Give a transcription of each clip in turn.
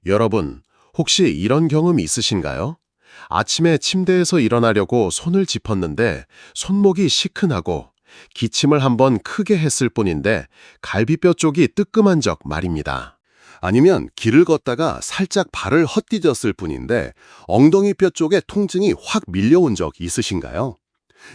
여러분, 혹시 이런 경험 있으신가요? 아침에 침대에서 일어나려고 손을 짚었는데 손목이 시큰하고 기침을 한번 크게 했을 뿐인데 갈비뼈 쪽이 뜨끔한 적 말입니다. 아니면 길을 걷다가 살짝 발을 헛디뎠을 뿐인데 엉덩이뼈 쪽에 통증이 확 밀려온 적 있으신가요?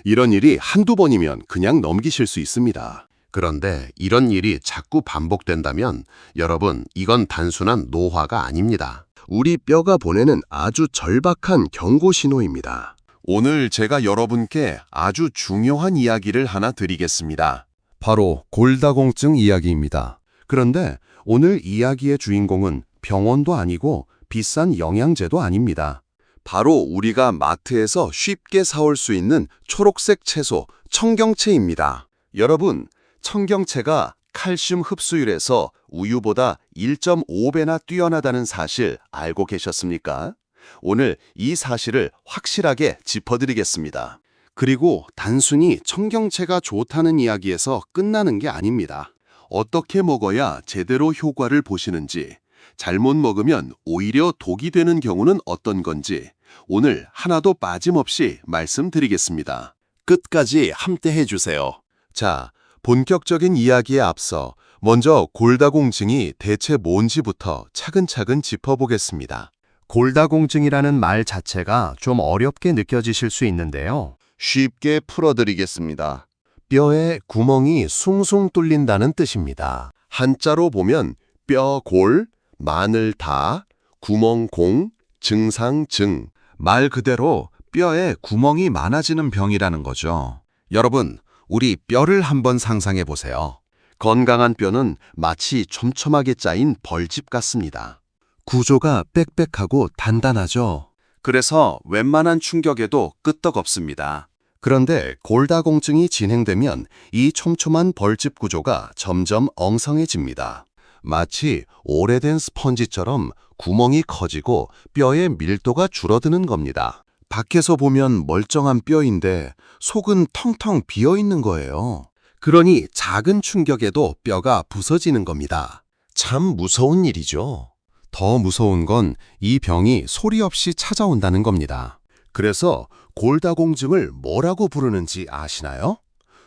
이런 일이 한두 번이면 그냥 넘기실 수 있습니다. 그런데 이런 일이 자꾸 반복된다면 여러분, 이건 단순한 노화가 아닙니다. 우리 뼈가 보내는 아주 절박한 경고 신호입니다. 오늘 제가 여러분께 아주 중요한 이야기를 하나 드리겠습니다. 바로 골다공증 이야기입니다. 그런데 오늘 이야기의 주인공은 병원도 아니고 비싼 영양제도 아닙니다. 바로 우리가 마트에서 쉽게 사올 수 있는 초록색 채소, 청경채입니다. 여러분, 청경채가 칼슘 흡수율에서 우유보다 1.5배나 뛰어나다는 사실 알고 계셨습니까? 오늘 이 사실을 확실하게 짚어드리겠습니다. 그리고 단순히 청경채가 좋다는 이야기에서 끝나는 게 아닙니다. 어떻게 먹어야 제대로 효과를 보시는지, 잘못 먹으면 오히려 독이 되는 경우는 어떤 건지 오늘 하나도 빠짐없이 말씀드리겠습니다. 끝까지 함께해 주세요. 자, 본격적인 이야기에 앞서 먼저 골다공증이 대체 뭔지부터 차근차근 짚어보겠습니다. 골다공증이라는 말 자체가 좀 어렵게 느껴지실 수 있는데요. 쉽게 풀어드리겠습니다. 뼈에 구멍이 숭숭 뚫린다는 뜻입니다. 한자로 보면 뼈 골, 마늘 다, 구멍 공, 증상 증. 말 그대로 뼈에 구멍이 많아지는 병이라는 거죠. 여러분, 우리 뼈를 한번 상상해 보세요. 건강한 뼈는 마치 촘촘하게 짜인 벌집 같습니다. 구조가 빽빽하고 단단하죠. 그래서 웬만한 충격에도 끄떡없습니다. 그런데 골다공증이 진행되면 이 촘촘한 벌집 구조가 점점 엉성해집니다. 마치 오래된 스펀지처럼 구멍이 커지고 뼈의 밀도가 줄어드는 겁니다. 밖에서 보면 멀쩡한 뼈인데 속은 텅텅 비어있는 거예요. 그러니 작은 충격에도 뼈가 부서지는 겁니다. 참 무서운 일이죠. 더 무서운 건 이 병이 소리 없이 찾아온다는 겁니다. 그래서 골다공증을 뭐라고 부르는지 아시나요?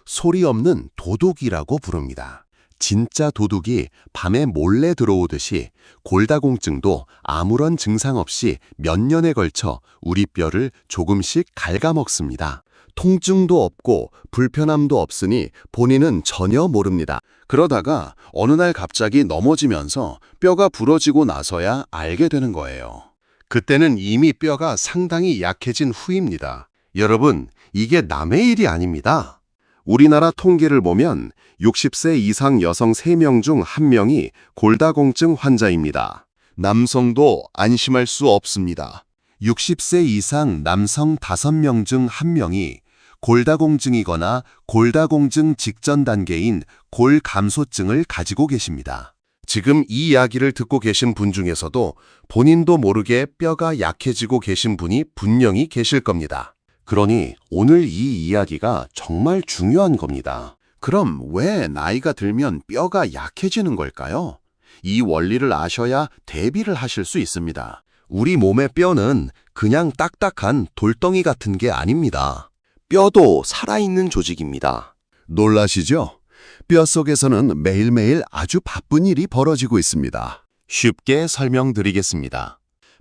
소리 없는 도둑이라고 부릅니다. 진짜 도둑이 밤에 몰래 들어오듯이 골다공증도 아무런 증상 없이 몇 년에 걸쳐 우리 뼈를 조금씩 갉아먹습니다. 통증도 없고 불편함도 없으니 본인은 전혀 모릅니다. 그러다가 어느 날 갑자기 넘어지면서 뼈가 부러지고 나서야 알게 되는 거예요. 그때는 이미 뼈가 상당히 약해진 후입니다. 여러분, 이게 남의 일이 아닙니다. 우리나라 통계를 보면 60세 이상 여성 3명 중 1명이 골다공증 환자입니다. 남성도 안심할 수 없습니다. 60세 이상 남성 5명 중 1명이 골다공증이거나 골다공증 직전 단계인 골감소증을 가지고 계십니다. 지금 이 이야기를 듣고 계신 분 중에서도 본인도 모르게 뼈가 약해지고 계신 분이 분명히 계실 겁니다. 그러니 오늘 이 이야기가 정말 중요한 겁니다. 그럼 왜 나이가 들면 뼈가 약해지는 걸까요? 이 원리를 아셔야 대비를 하실 수 있습니다. 우리 몸의 뼈는 그냥 딱딱한 돌덩이 같은 게 아닙니다. 뼈도 살아있는 조직입니다. 놀라시죠? 뼈 속에서는 매일매일 아주 바쁜 일이 벌어지고 있습니다. 쉽게 설명드리겠습니다.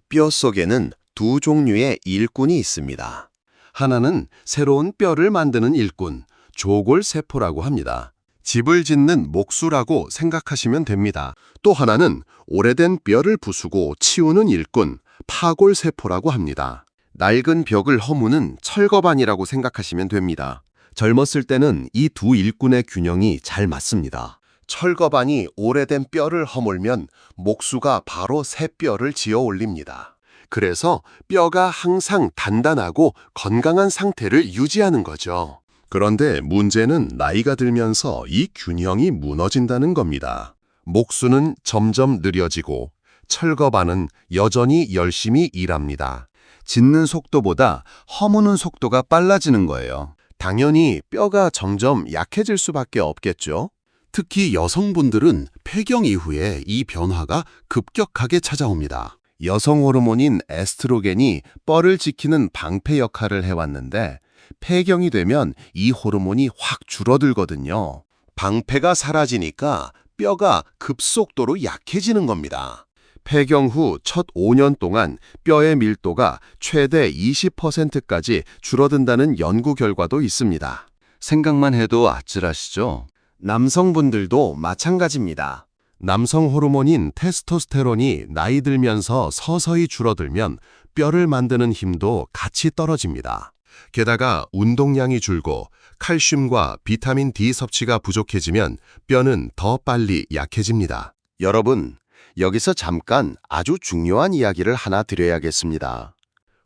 뼈 속에는 두 종류의 일꾼이 있습니다. 하나는 새로운 뼈를 만드는 일꾼, 조골세포라고 합니다. 집을 짓는 목수라고 생각하시면 됩니다. 또 하나는 오래된 뼈를 부수고 치우는 일꾼, 파골세포라고 합니다. 낡은 벽을 허무는 철거반이라고 생각하시면 됩니다. 젊었을 때는 이 두 일꾼의 균형이 잘 맞습니다. 철거반이 오래된 뼈를 허물면 목수가 바로 새 뼈를 지어 올립니다. 그래서 뼈가 항상 단단하고 건강한 상태를 유지하는 거죠. 그런데 문제는 나이가 들면서 이 균형이 무너진다는 겁니다. 목수는 점점 느려지고 철거반은 여전히 열심히 일합니다. 짓는 속도보다 허무는 속도가 빨라지는 거예요. 당연히 뼈가 점점 약해질 수밖에 없겠죠. 특히 여성분들은 폐경 이후에 이 변화가 급격하게 찾아옵니다. 여성 호르몬인 에스트로겐이 뼈를 지키는 방패 역할을 해왔는데 폐경이 되면 이 호르몬이 확 줄어들거든요. 방패가 사라지니까 뼈가 급속도로 약해지는 겁니다. 폐경 후 첫 5년 동안 뼈의 밀도가 최대 20%까지 줄어든다는 연구 결과도 있습니다. 생각만 해도 아찔하시죠? 남성분들도 마찬가지입니다. 남성 호르몬인 테스토스테론이 나이 들면서 서서히 줄어들면 뼈를 만드는 힘도 같이 떨어집니다. 게다가 운동량이 줄고 칼슘과 비타민 D 섭취가 부족해지면 뼈는 더 빨리 약해집니다. 여러분, 여기서 잠깐 아주 중요한 이야기를 하나 드려야겠습니다.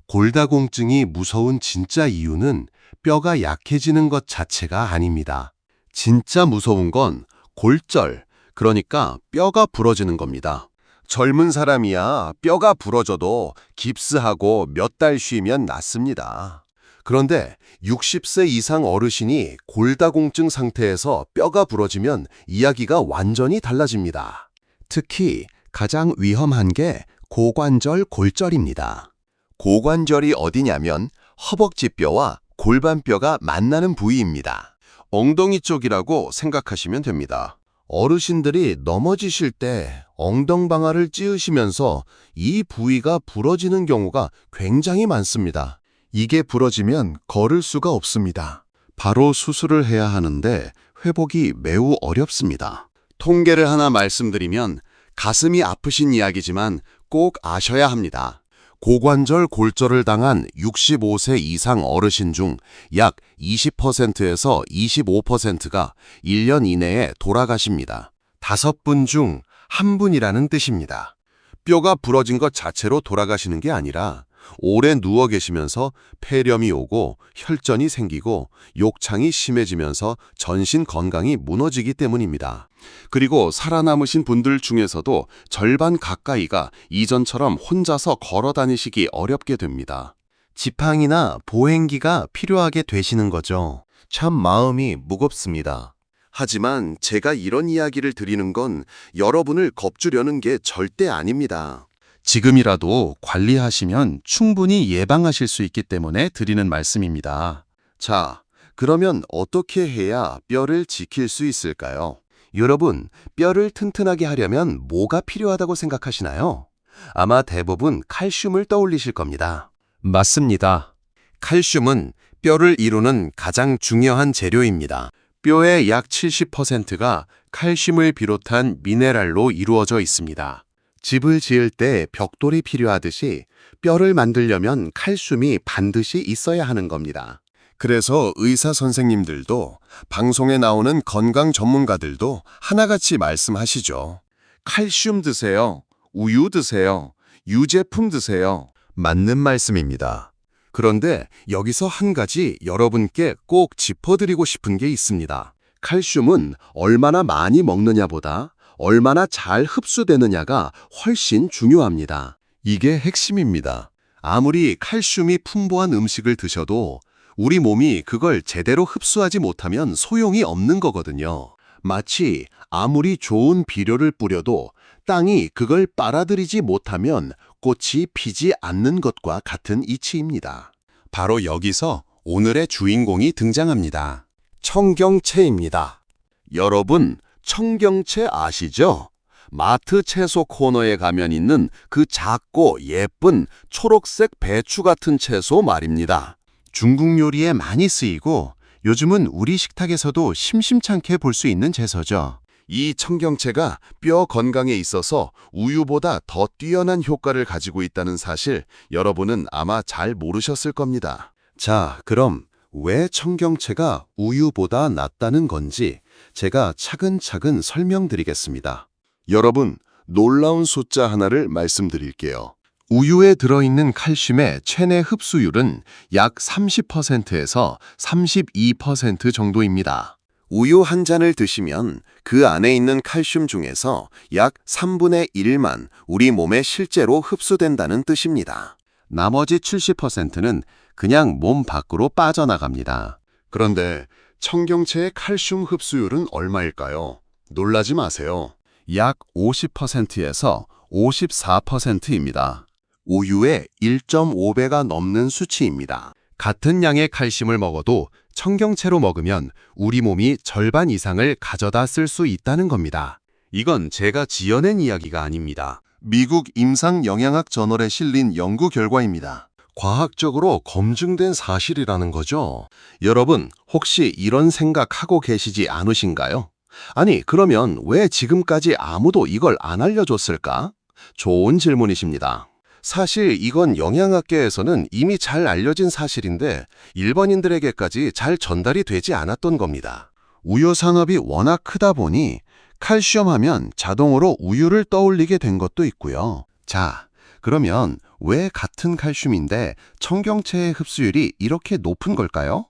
골다공증이 무서운 진짜 이유는 뼈가 약해지는 것 자체가 아닙니다. 진짜 무서운 건 골절, 그러니까 뼈가 부러지는 겁니다. 젊은 사람이야 뼈가 부러져도 깁스하고 몇 달 쉬면 낫습니다. 그런데 60세 이상 어르신이 골다공증 상태에서 뼈가 부러지면 이야기가 완전히 달라집니다. 특히 가장 위험한 게 고관절 골절입니다. 고관절이 어디냐면 허벅지뼈와 골반뼈가 만나는 부위입니다. 엉덩이 쪽이라고 생각하시면 됩니다. 어르신들이 넘어지실 때 엉덩방아를 찧으시면서 이 부위가 부러지는 경우가 굉장히 많습니다. 이게 부러지면 걸을 수가 없습니다. 바로 수술을 해야 하는데 회복이 매우 어렵습니다. 통계를 하나 말씀드리면 가슴이 아프신 이야기지만 꼭 아셔야 합니다. 고관절 골절을 당한 65세 이상 어르신 중 약 20%에서 25%가 1년 이내에 돌아가십니다. 5분 중 1분이라는 뜻입니다. 뼈가 부러진 것 자체로 돌아가시는 게 아니라 오래 누워 계시면서 폐렴이 오고 혈전이 생기고 욕창이 심해지면서 전신 건강이 무너지기 때문입니다. 그리고 살아남으신 분들 중에서도 절반 가까이가 이전처럼 혼자서 걸어 다니시기 어렵게 됩니다. 지팡이나 보행기가 필요하게 되시는 거죠. 참 마음이 무겁습니다. 하지만 제가 이런 이야기를 드리는 건 여러분을 겁주려는 게 절대 아닙니다. 지금이라도 관리하시면 충분히 예방하실 수 있기 때문에 드리는 말씀입니다. 자, 그러면 어떻게 해야 뼈를 지킬 수 있을까요? 여러분, 뼈를 튼튼하게 하려면 뭐가 필요하다고 생각하시나요? 아마 대부분 칼슘을 떠올리실 겁니다. 맞습니다. 칼슘은 뼈를 이루는 가장 중요한 재료입니다. 뼈의 약 70%가 칼슘을 비롯한 미네랄로 이루어져 있습니다. 집을 지을 때 벽돌이 필요하듯이 뼈를 만들려면 칼슘이 반드시 있어야 하는 겁니다. 그래서 의사 선생님들도 방송에 나오는 건강 전문가들도 하나같이 말씀하시죠. 칼슘 드세요. 우유 드세요. 유제품 드세요. 맞는 말씀입니다. 그런데 여기서 한 가지 여러분께 꼭 짚어드리고 싶은 게 있습니다. 칼슘은 얼마나 많이 먹느냐보다 얼마나 잘 흡수되느냐가 훨씬 중요합니다. 이게 핵심입니다. 아무리 칼슘이 풍부한 음식을 드셔도 우리 몸이 그걸 제대로 흡수하지 못하면 소용이 없는 거거든요. 마치 아무리 좋은 비료를 뿌려도 땅이 그걸 빨아들이지 못하면 꽃이 피지 않는 것과 같은 이치입니다. 바로 여기서 오늘의 주인공이 등장합니다. 청경채입니다. 여러분, 청경채 아시죠? 마트 채소 코너에 가면 있는 그 작고 예쁜 초록색 배추 같은 채소 말입니다. 중국 요리에 많이 쓰이고 요즘은 우리 식탁에서도 심심찮게 볼 수 있는 채소죠. 이 청경채가 뼈 건강에 있어서 우유보다 더 뛰어난 효과를 가지고 있다는 사실 여러분은 아마 잘 모르셨을 겁니다. 자, 그럼 왜 청경채가 우유보다 낫다는 건지 제가 차근차근 설명드리겠습니다. 여러분, 놀라운 숫자 하나를 말씀드릴게요. 우유에 들어있는 칼슘의 체내 흡수율은 약 30%에서 32% 정도입니다. 우유 한 잔을 드시면 그 안에 있는 칼슘 중에서 약 3분의 1만 우리 몸에 실제로 흡수된다는 뜻입니다. 나머지 70%는 그냥 몸 밖으로 빠져나갑니다. 그런데 청경채의 칼슘 흡수율은 얼마일까요? 놀라지 마세요. 약 50%에서 54%입니다. 우유의 1.5배가 넘는 수치입니다. 같은 양의 칼슘을 먹어도 청경채로 먹으면 우리 몸이 절반 이상을 가져다 쓸 수 있다는 겁니다. 이건 제가 지어낸 이야기가 아닙니다. 미국 임상영양학 저널에 실린 연구 결과입니다. 과학적으로 검증된 사실이라는 거죠. 여러분, 혹시 이런 생각하고 계시지 않으신가요? 아니, 그러면 왜 지금까지 아무도 이걸 안 알려줬을까? 좋은 질문이십니다. 사실 이건 영양학계에서는 이미 잘 알려진 사실인데 일반인들에게까지 잘 전달이 되지 않았던 겁니다. 우유 산업이 워낙 크다 보니 칼슘 하면 자동으로 우유를 떠올리게 된 것도 있고요. 자, 그러면 왜 같은 칼슘인데 청경채의 흡수율이 이렇게 높은 걸까요?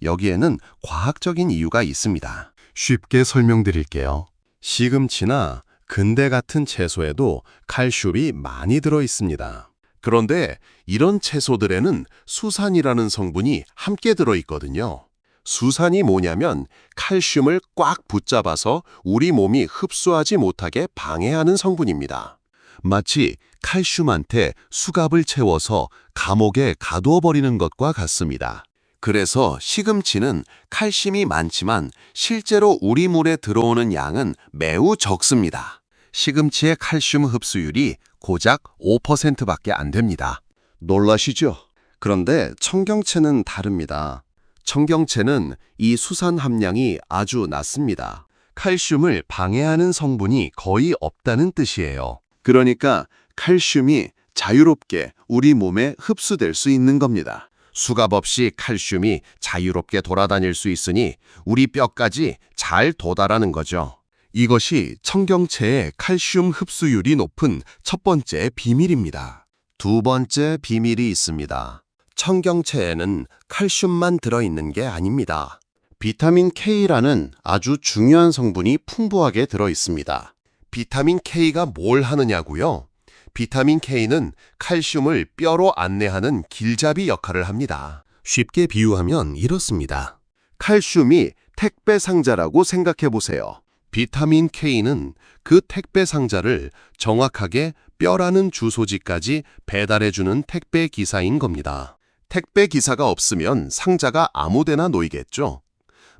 여기에는 과학적인 이유가 있습니다. 쉽게 설명드릴게요. 시금치나 근대 같은 채소에도 칼슘이 많이 들어 있습니다. 그런데 이런 채소들에는 수산이라는 성분이 함께 들어있거든요. 수산이 뭐냐면 칼슘을 꽉 붙잡아서 우리 몸이 흡수하지 못하게 방해하는 성분입니다. 마치 칼슘한테 수갑을 채워서 감옥에 가두어 버리는 것과 같습니다. 그래서 시금치는 칼슘이 많지만 실제로 우리 물에 들어오는 양은 매우 적습니다. 시금치의 칼슘 흡수율이 고작 5%밖에 안 됩니다. 놀라시죠? 그런데 청경채는 다릅니다. 청경채는 이 수산 함량이 아주 낮습니다. 칼슘을 방해하는 성분이 거의 없다는 뜻이에요. 그러니까 칼슘이 자유롭게 우리 몸에 흡수될 수 있는 겁니다. 수갑 없이 칼슘이 자유롭게 돌아다닐 수 있으니 우리 뼈까지 잘 도달하는 거죠. 이것이 청경채의 칼슘 흡수율이 높은 첫 번째 비밀입니다. 두 번째 비밀이 있습니다. 청경채에는 칼슘만 들어있는 게 아닙니다. 비타민 K라는 아주 중요한 성분이 풍부하게 들어있습니다. 비타민 K가 뭘 하느냐고요? 비타민 K는 칼슘을 뼈로 안내하는 길잡이 역할을 합니다. 쉽게 비유하면 이렇습니다. 칼슘이 택배 상자라고 생각해 보세요. 비타민 K는 그 택배 상자를 정확하게 뼈라는 주소지까지 배달해주는 택배 기사인 겁니다. 택배 기사가 없으면 상자가 아무데나 놓이겠죠.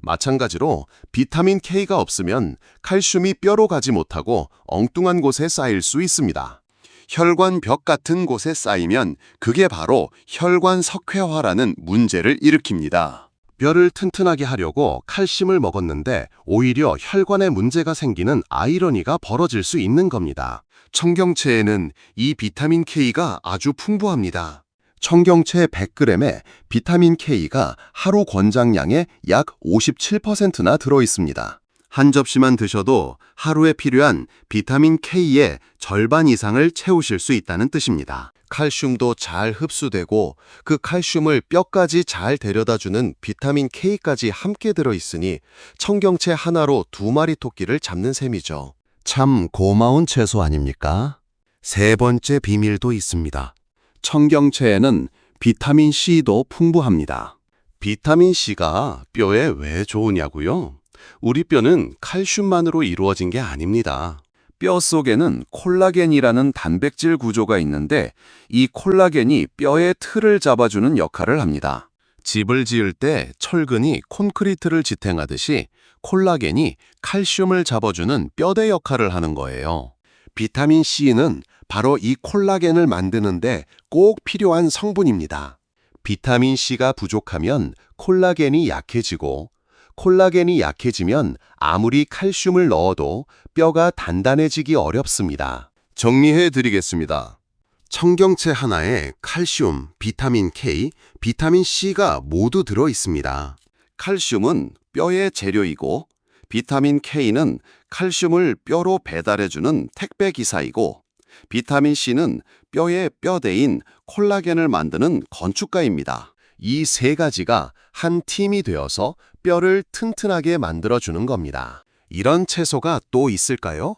마찬가지로 비타민 K가 없으면 칼슘이 뼈로 가지 못하고 엉뚱한 곳에 쌓일 수 있습니다. 혈관벽 같은 곳에 쌓이면 그게 바로 혈관석회화라는 문제를 일으킵니다. 뼈를 튼튼하게 하려고 칼슘을 먹었는데 오히려 혈관에 문제가 생기는 아이러니가 벌어질 수 있는 겁니다. 청경채에는 이 비타민 K가 아주 풍부합니다. 청경채 100g에 비타민 K가 하루 권장량의 약 57%나 들어 있습니다. 한 접시만 드셔도 하루에 필요한 비타민 K의 절반 이상을 채우실 수 있다는 뜻입니다. 칼슘도 잘 흡수되고 그 칼슘을 뼈까지 잘 데려다주는 비타민 K까지 함께 들어있으니 청경채 하나로 두 마리 토끼를 잡는 셈이죠. 참 고마운 채소 아닙니까? 세 번째 비밀도 있습니다. 청경채에는 비타민 C도 풍부합니다. 비타민 C가 뼈에 왜 좋으냐고요? 우리 뼈는 칼슘만으로 이루어진 게 아닙니다. 뼈 속에는 콜라겐이라는 단백질 구조가 있는데 이 콜라겐이 뼈의 틀을 잡아주는 역할을 합니다. 집을 지을 때 철근이 콘크리트를 지탱하듯이 콜라겐이 칼슘을 잡아주는 뼈대 역할을 하는 거예요. 비타민 C는 바로 이 콜라겐을 만드는데 꼭 필요한 성분입니다. 비타민 C가 부족하면 콜라겐이 약해지고 콜라겐이 약해지면 아무리 칼슘을 넣어도 뼈가 단단해지기 어렵습니다. 정리해 드리겠습니다. 청경채 하나에 칼슘, 비타민 K, 비타민 C가 모두 들어 있습니다. 칼슘은 뼈의 재료이고 비타민 K는 칼슘을 뼈로 배달해주는 택배 기사이고 비타민 C는 뼈의 뼈대인 콜라겐을 만드는 건축가입니다. 이 세 가지가 한 팀이 되어서 뼈를 튼튼하게 만들어주는 겁니다. 이런 채소가 또 있을까요?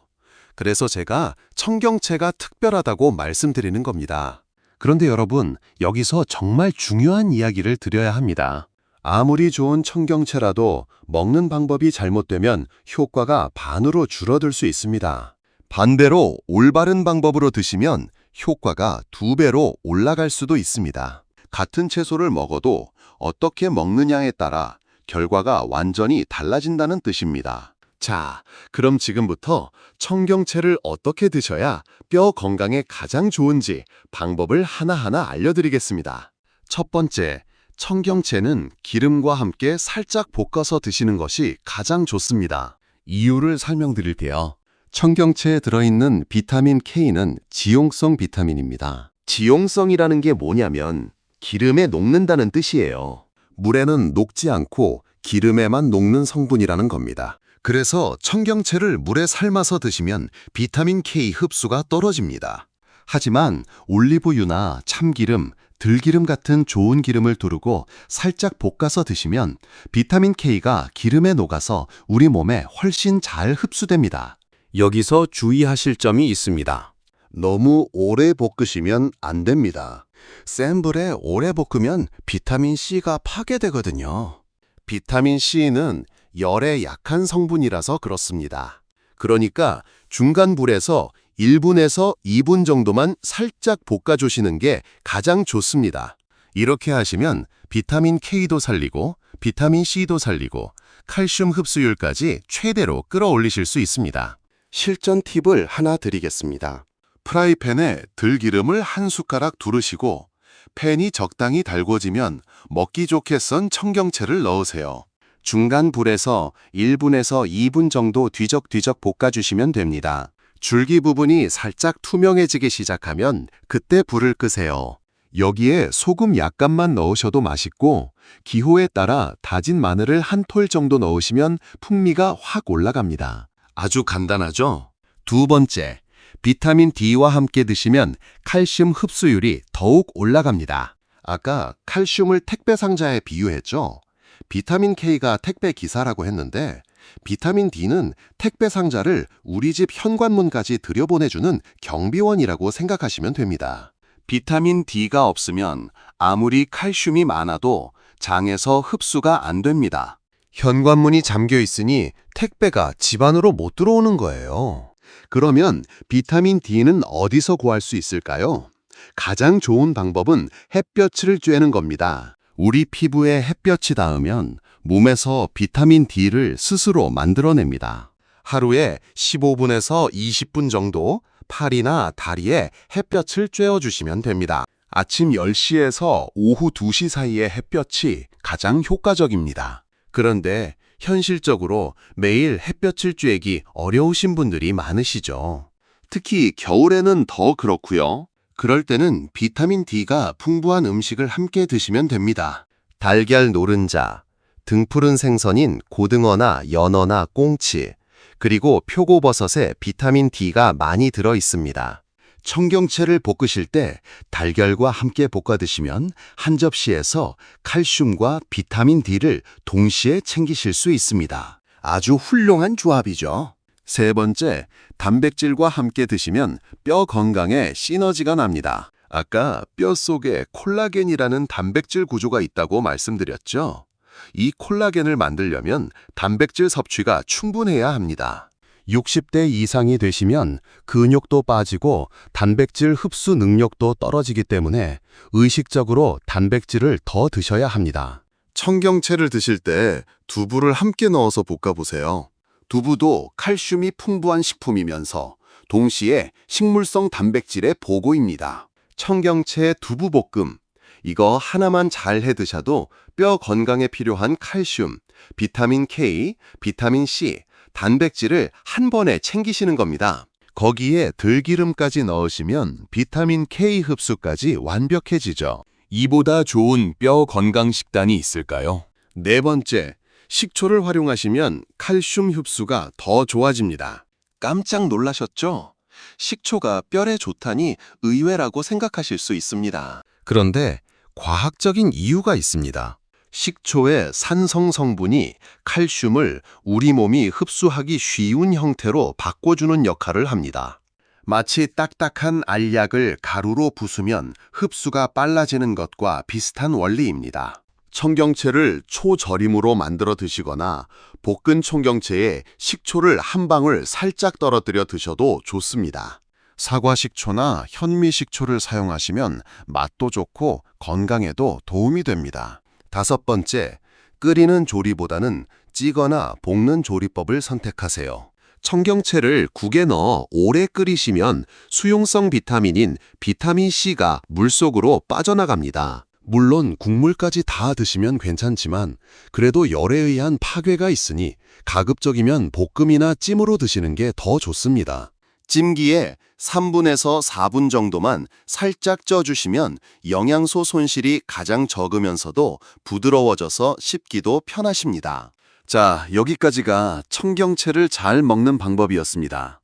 그래서 제가 청경채가 특별하다고 말씀드리는 겁니다. 그런데 여러분, 여기서 정말 중요한 이야기를 드려야 합니다. 아무리 좋은 청경채라도 먹는 방법이 잘못되면 효과가 반으로 줄어들 수 있습니다. 반대로 올바른 방법으로 드시면 효과가 2배로 올라갈 수도 있습니다. 같은 채소를 먹어도 어떻게 먹느냐에 따라 결과가 완전히 달라진다는 뜻입니다. 자, 그럼 지금부터 청경채를 어떻게 드셔야 뼈 건강에 가장 좋은지 방법을 하나하나 알려드리겠습니다. 첫 번째, 청경채는 기름과 함께 살짝 볶아서 드시는 것이 가장 좋습니다. 이유를 설명드릴게요. 청경채에 들어있는 비타민 K는 지용성 비타민입니다. 지용성이라는 게 뭐냐면 기름에 녹는다는 뜻이에요. 물에는 녹지 않고 기름에만 녹는 성분이라는 겁니다. 그래서 청경채를 물에 삶아서 드시면 비타민 K 흡수가 떨어집니다. 하지만 올리브유나 참기름, 들기름 같은 좋은 기름을 두르고 살짝 볶아서 드시면 비타민 K가 기름에 녹아서 우리 몸에 훨씬 잘 흡수됩니다. 여기서 주의하실 점이 있습니다. 너무 오래 볶으시면 안 됩니다. 센 불에 오래 볶으면 비타민 C가 파괴되거든요. 비타민 C는 열에 약한 성분이라서 그렇습니다. 그러니까 중간 불에서 1분에서 2분 정도만 살짝 볶아주시는 게 가장 좋습니다. 이렇게 하시면 비타민 K도 살리고 비타민 C도 살리고 칼슘 흡수율까지 최대로 끌어올리실 수 있습니다. 실전 팁을 하나 드리겠습니다. 프라이팬에 들기름을 한 숟가락 두르시고 팬이 적당히 달궈지면 먹기 좋게 썬 청경채를 넣으세요. 중간 불에서 1분에서 2분 정도 뒤적뒤적 볶아주시면 됩니다. 줄기 부분이 살짝 투명해지기 시작하면 그때 불을 끄세요. 여기에 소금 약간만 넣으셔도 맛있고 기호에 따라 다진 마늘을 한 톨 정도 넣으시면 풍미가 확 올라갑니다. 아주 간단하죠? 두 번째, 비타민 D와 함께 드시면 칼슘 흡수율이 더욱 올라갑니다. 아까 칼슘을 택배 상자에 비유했죠? 비타민 K가 택배 기사라고 했는데 비타민 D는 택배 상자를 우리 집 현관문까지 들여보내주는 경비원이라고 생각하시면 됩니다. 비타민 D가 없으면 아무리 칼슘이 많아도 장에서 흡수가 안 됩니다. 현관문이 잠겨 있으니 택배가 집 안으로 못 들어오는 거예요. 그러면 비타민 D는 어디서 구할 수 있을까요? 가장 좋은 방법은 햇볕을 쬐는 겁니다. 우리 피부에 햇볕이 닿으면 몸에서 비타민 D를 스스로 만들어냅니다. 하루에 15분에서 20분 정도 팔이나 다리에 햇볕을 쬐어주시면 됩니다. 아침 10시에서 오후 2시 사이의 햇볕이 가장 효과적입니다. 그런데 현실적으로 매일 햇볕을 쬐기 어려우신 분들이 많으시죠. 특히 겨울에는 더 그렇고요. 그럴 때는 비타민 D가 풍부한 음식을 함께 드시면 됩니다. 달걀 노른자, 등푸른 생선인 고등어나 연어나 꽁치, 그리고 표고버섯에 비타민 D가 많이 들어 있습니다. 청경채를 볶으실 때 달걀과 함께 볶아 드시면 한 접시에서 칼슘과 비타민 D를 동시에 챙기실 수 있습니다. 아주 훌륭한 조합이죠. 세 번째, 단백질과 함께 드시면 뼈 건강에 시너지가 납니다. 아까 뼈 속에 콜라겐이라는 단백질 구조가 있다고 말씀드렸죠? 이 콜라겐을 만들려면 단백질 섭취가 충분해야 합니다. 60대 이상이 되시면 근육도 빠지고 단백질 흡수 능력도 떨어지기 때문에 의식적으로 단백질을 더 드셔야 합니다. 청경채를 드실 때 두부를 함께 넣어서 볶아보세요. 두부도 칼슘이 풍부한 식품이면서 동시에 식물성 단백질의 보고입니다. 청경채 두부볶음, 이거 하나만 잘 해 드셔도 뼈 건강에 필요한 칼슘, 비타민 K, 비타민 C, 단백질을 한 번에 챙기시는 겁니다. 거기에 들기름까지 넣으시면 비타민 K 흡수까지 완벽해지죠. 이보다 좋은 뼈 건강 식단이 있을까요? 네 번째, 식초를 활용하시면 칼슘 흡수가 더 좋아집니다. 깜짝 놀라셨죠? 식초가 뼈에 좋다니 의외라고 생각하실 수 있습니다. 그런데 과학적인 이유가 있습니다. 식초의 산성 성분이 칼슘을 우리 몸이 흡수하기 쉬운 형태로 바꿔주는 역할을 합니다. 마치 딱딱한 알약을 가루로 부수면 흡수가 빨라지는 것과 비슷한 원리입니다. 청경채를 초절임으로 만들어 드시거나 볶은 청경채에 식초를 한 방울 살짝 떨어뜨려 드셔도 좋습니다. 사과 식초나 현미 식초를 사용하시면 맛도 좋고 건강에도 도움이 됩니다. 5번째, 끓이는 조리보다는 찌거나 볶는 조리법을 선택하세요. 청경채를 국에 넣어 오래 끓이시면 수용성 비타민인 비타민 C가 물속으로 빠져나갑니다. 물론 국물까지 다 드시면 괜찮지만 그래도 열에 의한 파괴가 있으니 가급적이면 볶음이나 찜으로 드시는 게 더 좋습니다. 찜기에 3분에서 4분 정도만 살짝 쪄주시면 영양소 손실이 가장 적으면서도 부드러워져서 씹기도 편하십니다. 자, 여기까지가 청경채를 잘 먹는 방법이었습니다.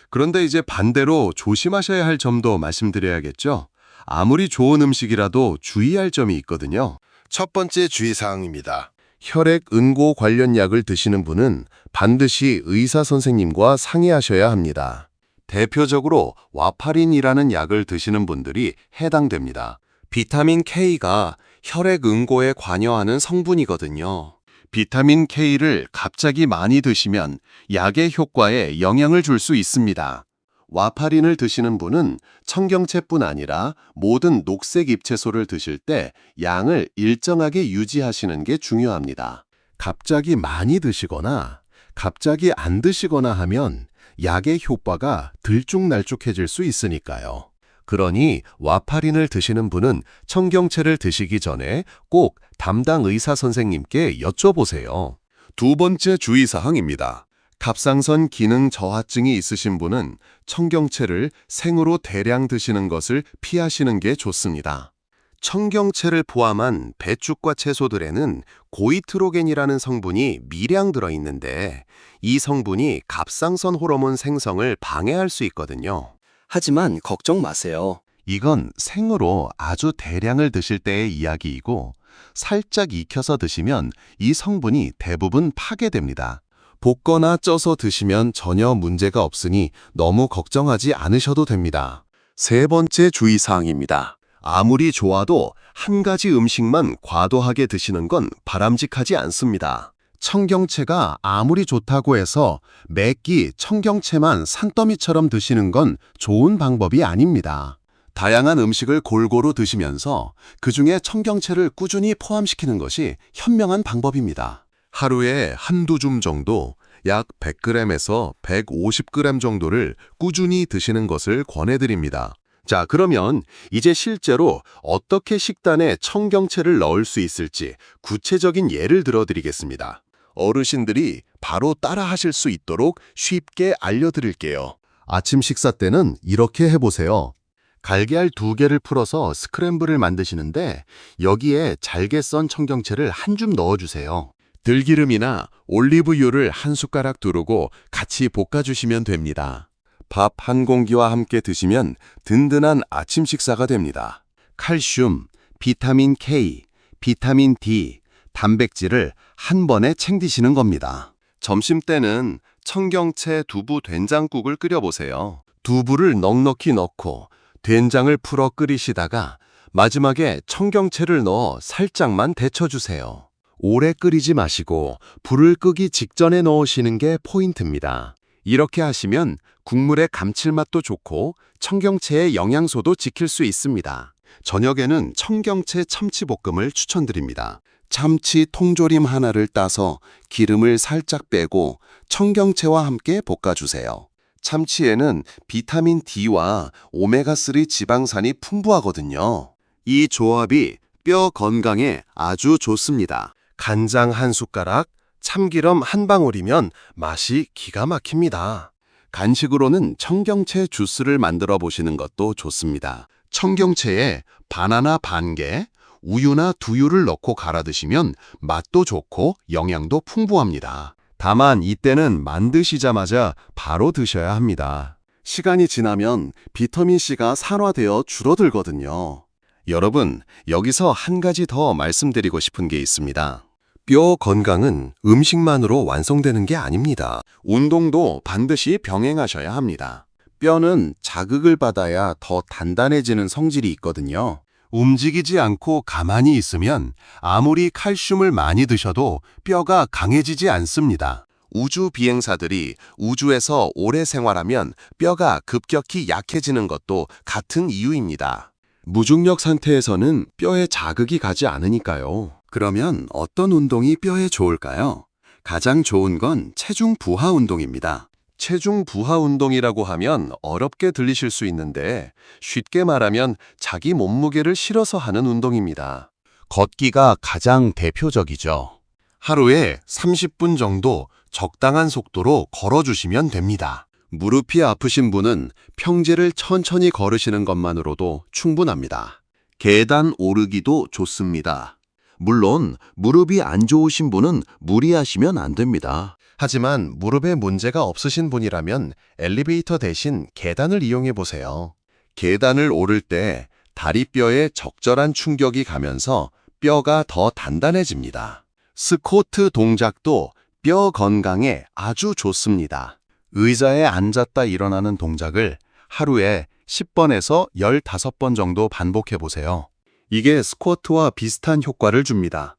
그런데 이제 반대로 조심하셔야 할 점도 말씀드려야겠죠? 아무리 좋은 음식이라도 주의할 점이 있거든요. 첫 번째 주의사항입니다. 혈액 응고 관련 약을 드시는 분은 반드시 의사 선생님과 상의하셔야 합니다. 대표적으로 와파린이라는 약을 드시는 분들이 해당됩니다. 비타민 K가 혈액 응고에 관여하는 성분이거든요. 비타민 K를 갑자기 많이 드시면 약의 효과에 영향을 줄 수 있습니다. 와파린을 드시는 분은 청경채뿐 아니라 모든 녹색 잎채소를 드실 때 양을 일정하게 유지하시는 게 중요합니다. 갑자기 많이 드시거나 갑자기 안 드시거나 하면 약의 효과가 들쭉날쭉해질 수 있으니까요. 그러니 와파린을 드시는 분은 청경채를 드시기 전에 꼭 담당 의사 선생님께 여쭤보세요. 두 번째 주의사항입니다. 갑상선 기능 저하증이 있으신 분은 청경채를 생으로 대량 드시는 것을 피하시는 게 좋습니다. 청경채를 포함한 배축과 채소들에는 고이트로겐이라는 성분이 미량 들어있는데 이 성분이 갑상선 호르몬 생성을 방해할 수 있거든요. 하지만 걱정 마세요. 이건 생으로 아주 대량을 드실 때의 이야기이고 살짝 익혀서 드시면 이 성분이 대부분 파괴됩니다. 볶거나 쪄서 드시면 전혀 문제가 없으니 너무 걱정하지 않으셔도 됩니다. 세 번째 주의사항입니다. 아무리 좋아도 한 가지 음식만 과도하게 드시는 건 바람직하지 않습니다. 청경채가 아무리 좋다고 해서 매끼 청경채만 산더미처럼 드시는 건 좋은 방법이 아닙니다. 다양한 음식을 골고루 드시면서 그중에 청경채를 꾸준히 포함시키는 것이 현명한 방법입니다. 하루에 한두 줌 정도, 약 100g에서 150g 정도를 꾸준히 드시는 것을 권해드립니다. 자, 그러면 이제 실제로 어떻게 식단에 청경채를 넣을 수 있을지 구체적인 예를 들어드리겠습니다. 어르신들이 바로 따라하실 수 있도록 쉽게 알려드릴게요. 아침 식사 때는 이렇게 해보세요. 달걀 2개를 풀어서 스크램블을 만드시는데 여기에 잘게 썬 청경채를 한 줌 넣어주세요. 들기름이나 올리브유를 한 숟가락 두르고 같이 볶아주시면 됩니다. 밥 한 공기와 함께 드시면 든든한 아침 식사가 됩니다. 칼슘, 비타민 K, 비타민 D, 단백질을 한 번에 챙기시는 겁니다. 점심 때는 청경채 두부 된장국을 끓여보세요. 두부를 넉넉히 넣고 된장을 풀어 끓이시다가 마지막에 청경채를 넣어 살짝만 데쳐주세요. 오래 끓이지 마시고 불을 끄기 직전에 넣으시는 게 포인트입니다. 이렇게 하시면 국물의 감칠맛도 좋고 청경채의 영양소도 지킬 수 있습니다. 저녁에는 청경채 참치볶음을 추천드립니다. 참치 통조림 하나를 따서 기름을 살짝 빼고 청경채와 함께 볶아주세요. 참치에는 비타민 D와 오메가3 지방산이 풍부하거든요. 이 조합이 뼈 건강에 아주 좋습니다. 간장 한 숟가락, 참기름 한 방울이면 맛이 기가 막힙니다. 간식으로는 청경채 주스를 만들어 보시는 것도 좋습니다. 청경채에 바나나 반 개, 우유나 두유를 넣고 갈아 드시면 맛도 좋고 영양도 풍부합니다. 다만 이때는 만드시자마자 바로 드셔야 합니다. 시간이 지나면 비타민C가 산화되어 줄어들거든요. 여러분, 여기서 한 가지 더 말씀드리고 싶은 게 있습니다. 뼈 건강은 음식만으로 완성되는 게 아닙니다. 운동도 반드시 병행하셔야 합니다. 뼈는 자극을 받아야 더 단단해지는 성질이 있거든요. 움직이지 않고 가만히 있으면 아무리 칼슘을 많이 드셔도 뼈가 강해지지 않습니다. 우주 비행사들이 우주에서 오래 생활하면 뼈가 급격히 약해지는 것도 같은 이유입니다. 무중력 상태에서는 뼈에 자극이 가지 않으니까요. 그러면 어떤 운동이 뼈에 좋을까요? 가장 좋은 건 체중 부하 운동입니다. 체중 부하 운동이라고 하면 어렵게 들리실 수 있는데 쉽게 말하면 자기 몸무게를 실어서 하는 운동입니다. 걷기가 가장 대표적이죠. 하루에 30분 정도 적당한 속도로 걸어주시면 됩니다. 무릎이 아프신 분은 평지를 천천히 걸으시는 것만으로도 충분합니다. 계단 오르기도 좋습니다. 물론 무릎이 안 좋으신 분은 무리하시면 안 됩니다. 하지만 무릎에 문제가 없으신 분이라면 엘리베이터 대신 계단을 이용해 보세요. 계단을 오를 때 다리뼈에 적절한 충격이 가면서 뼈가 더 단단해집니다. 스쿼트 동작도 뼈 건강에 아주 좋습니다. 의자에 앉았다 일어나는 동작을 하루에 10번에서 15번 정도 반복해 보세요. 이게 스쿼트와 비슷한 효과를 줍니다.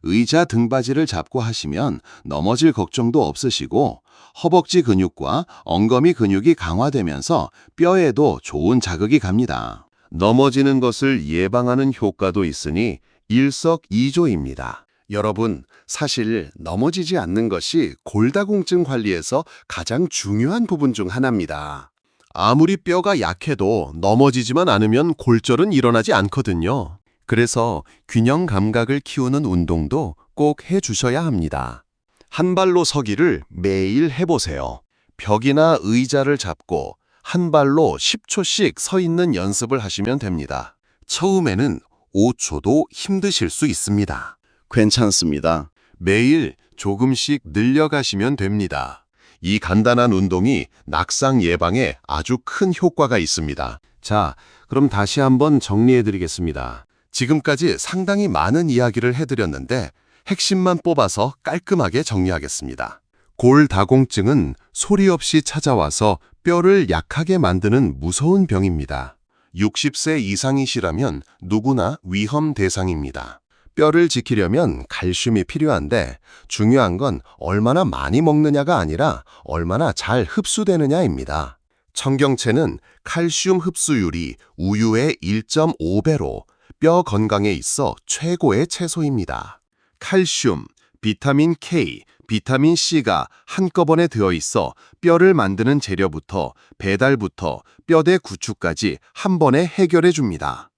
의자 등받이를 잡고 하시면 넘어질 걱정도 없으시고 허벅지 근육과 엉거미 근육이 강화되면서 뼈에도 좋은 자극이 갑니다. 넘어지는 것을 예방하는 효과도 있으니 일석이조입니다. 여러분, 사실 넘어지지 않는 것이 골다공증 관리에서 가장 중요한 부분 중 하나입니다. 아무리 뼈가 약해도 넘어지지만 않으면 골절은 일어나지 않거든요. 그래서 균형 감각을 키우는 운동도 꼭 해주셔야 합니다. 한 발로 서기를 매일 해보세요. 벽이나 의자를 잡고 한 발로 10초씩 서 있는 연습을 하시면 됩니다. 처음에는 5초도 힘드실 수 있습니다. 괜찮습니다. 매일 조금씩 늘려가시면 됩니다. 이 간단한 운동이 낙상 예방에 아주 큰 효과가 있습니다. 자, 그럼 다시 한번 정리해드리겠습니다. 지금까지 상당히 많은 이야기를 해드렸는데 핵심만 뽑아서 깔끔하게 정리하겠습니다. 골다공증은 소리 없이 찾아와서 뼈를 약하게 만드는 무서운 병입니다. 60세 이상이시라면 누구나 위험 대상입니다. 뼈를 지키려면 칼슘이 필요한데 중요한 건 얼마나 많이 먹느냐가 아니라 얼마나 잘 흡수되느냐입니다. 청경채는 칼슘 흡수율이 우유의 1.5배로 뼈 건강에 있어 최고의 채소입니다. 칼슘, 비타민 K, 비타민 C가 한꺼번에 들어있어 뼈를 만드는 재료부터 배달부터 뼈대 구축까지 한 번에 해결해 줍니다.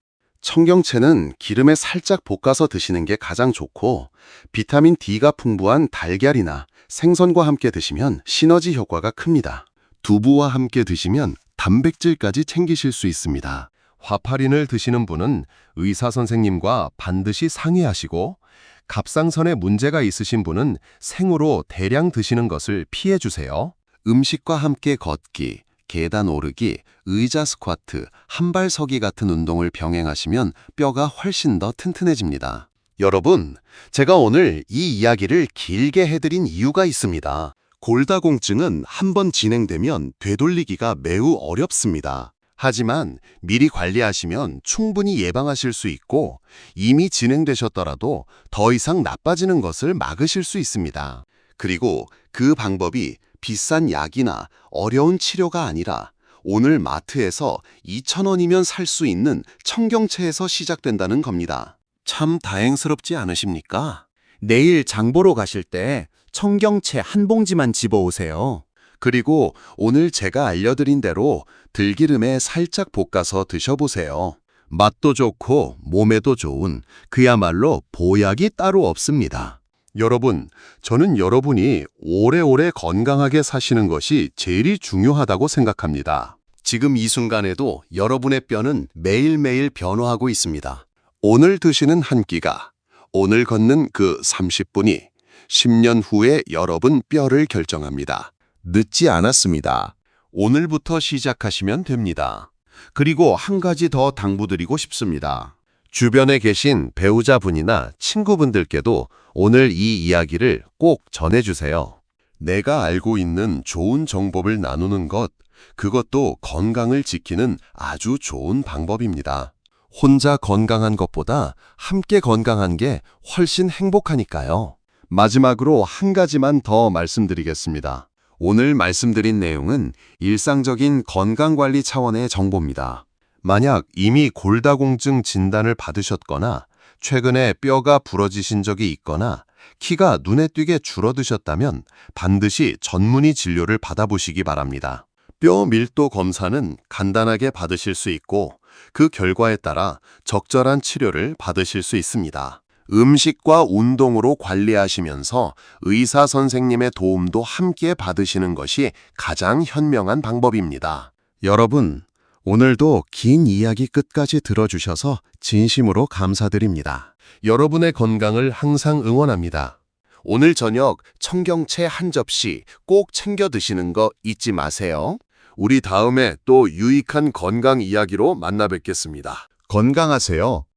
청경채는 기름에 살짝 볶아서 드시는 게 가장 좋고 비타민 D가 풍부한 달걀이나 생선과 함께 드시면 시너지 효과가 큽니다. 두부와 함께 드시면 단백질까지 챙기실 수 있습니다. 화파린을 드시는 분은 의사 선생님과 반드시 상의하시고 갑상선에 문제가 있으신 분은 생으로 대량 드시는 것을 피해 주세요. 음식과 함께 걷기, 계단 오르기, 의자 스쿼트, 한발 서기 같은 운동을 병행하시면 뼈가 훨씬 더 튼튼해집니다. 여러분, 제가 오늘 이 이야기를 길게 해드린 이유가 있습니다. 골다공증은 한번 진행되면 되돌리기가 매우 어렵습니다. 하지만 미리 관리하시면 충분히 예방하실 수 있고 이미 진행되셨더라도 더 이상 나빠지는 것을 막으실 수 있습니다. 그리고 그 방법이 비싼 약이나 어려운 치료가 아니라 오늘 마트에서 2,000원이면 살 수 있는 청경채에서 시작된다는 겁니다. 참 다행스럽지 않으십니까? 내일 장 보러 가실 때 청경채 한 봉지만 집어오세요. 그리고 오늘 제가 알려드린 대로 들기름에 살짝 볶아서 드셔보세요. 맛도 좋고 몸에도 좋은 그야말로 보약이 따로 없습니다. 여러분, 저는 여러분이 오래오래 건강하게 사시는 것이 제일 중요하다고 생각합니다. 지금 이 순간에도 여러분의 뼈는 매일매일 변화하고 있습니다. 오늘 드시는 한 끼가, 오늘 걷는 그 30분이 10년 후에 여러분 뼈를 결정합니다. 늦지 않았습니다. 오늘부터 시작하시면 됩니다. 그리고 한 가지 더 당부드리고 싶습니다. 주변에 계신 배우자분이나 친구분들께도 오늘 이 이야기를 꼭 전해주세요. 내가 알고 있는 좋은 정보를 나누는 것, 그것도 건강을 지키는 아주 좋은 방법입니다. 혼자 건강한 것보다 함께 건강한 게 훨씬 행복하니까요. 마지막으로 한 가지만 더 말씀드리겠습니다. 오늘 말씀드린 내용은 일상적인 건강관리 차원의 정보입니다. 만약 이미 골다공증 진단을 받으셨거나 최근에 뼈가 부러지신 적이 있거나 키가 눈에 띄게 줄어드셨다면 반드시 전문의 진료를 받아보시기 바랍니다. 뼈 밀도 검사는 간단하게 받으실 수 있고 그 결과에 따라 적절한 치료를 받으실 수 있습니다. 음식과 운동으로 관리하시면서 의사 선생님의 도움도 함께 받으시는 것이 가장 현명한 방법입니다. 여러분, 오늘도 긴 이야기 끝까지 들어주셔서 진심으로 감사드립니다. 여러분의 건강을 항상 응원합니다. 오늘 저녁 청경채 한 접시 꼭 챙겨 드시는 거 잊지 마세요. 우리 다음에 또 유익한 건강 이야기로 만나 뵙겠습니다. 건강하세요.